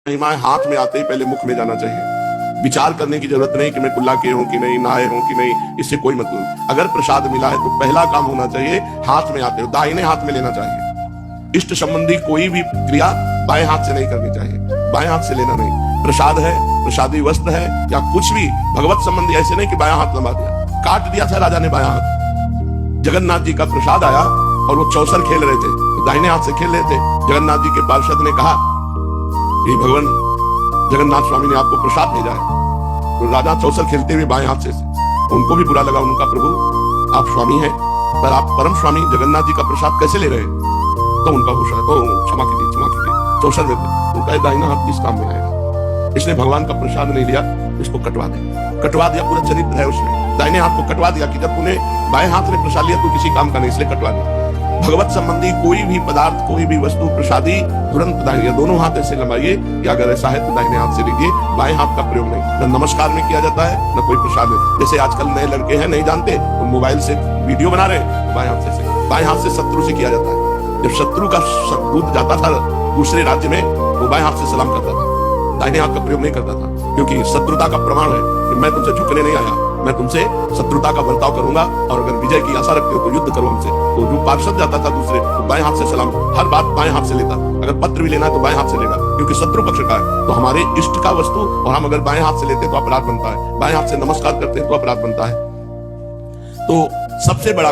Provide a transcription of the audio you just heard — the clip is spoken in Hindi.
महिमाएं हाथ में आते ही पहले मुख में जाना चाहिए। विचार करने की जरूरत नहीं कि मैं कुल्ला के हूं कि नहीं, नहाए हूं कि नहीं, इससे कोई मतलब। अगर प्रसाद मिला है तो पहला काम होना चाहिए हाथ में आते हो दाहिने हाथ में लेना चाहिए। इष्ट संबंधी कोई भी क्रिया बाएं हाथ से नहीं करनी चाहिए, बाएं हाथ से लेना नहीं। प्रसाद है, प्रसादी वस्त्र है या कुछ भी भगवत संबंधी, ऐसे नहीं कि बायां हाथ लंबा दिया, काट दिया था राजा ने बायां हाथ। जगन्नाथ जी का प्रसाद आया और वो चौसर खेल रहे थे, तो दाहिने हाथ से खेल रहे थे। जगन्नाथ जी के पार्षद ने कहा ये भगवान जगन्नाथ स्वामी ने आपको प्रसाद भेजा है। तो राजा चौसर खेलते हुए बाएं हाथ से, उनको भी बुरा लगा। उनका प्रभु आप स्वामी हैं पर आप परम स्वामी जगन्नाथ जी का प्रसाद कैसे ले रहे हैं? तो उनका होश है, तो क्षमा कीजिए चौसर में उनका दाहिना हाथ किस काम में आएगा? इसने भगवान का प्रसाद नहीं लिया, इसको कटवा दिया। पूरा चरित्र है उसमें, दाहिने हाथ को कटवा दिया कि जब तूने बाएं हाथ ने प्रसाद लिया तो किसी काम का नहीं, इसलिए कटवा दिया। भगवत संबंधी कोई भी पदार्थ, कोई भी वस्तु प्रसादी तुरंत दाहिने, दोनों हाथ ऐसे लगाइए कि अगर ऐसा है तो दाहिने हाथ से लीजिए, बाएं हाथ का प्रयोग नहीं। न नमस्कार में किया जाता है न कोई प्रसाद में। जैसे आजकल नए लड़के हैं नहीं जानते तो मोबाइल से वीडियो बना रहे हैं, बाएं हाथ से शत्रु से किया जाता है। जब शत्रु का दूत जाता था दूसरे राज्य में वो बाएं हाथ से सलाम करता था, दाहिने हाथ का प्रयोग नहीं करता था, क्योंकि शत्रुता का प्रमाण है कि मैं तुमसे झुकने नहीं आया, मैं तुमसे शत्रुता का बर्ताव करूंगा और अगर विजय की आशा रखते हो तो युद्ध करो हमसे। तो जो पार्षद जाता था दूसरे तो बाएं हाथ से सलाम, हर बात बाएं हाथ से लेता। अगर पत्र भी लेना है तो बाएं हाथ से लेगा, क्योंकि शत्रु पक्ष का है। तो हमारे इष्ट का वस्तु और हम अगर बाएं हाथ से लेते तो अपराध बनता है, बाएं हाथ से नमस्कार करते हैं तो अपराध बनता है। तो सबसे बड़ा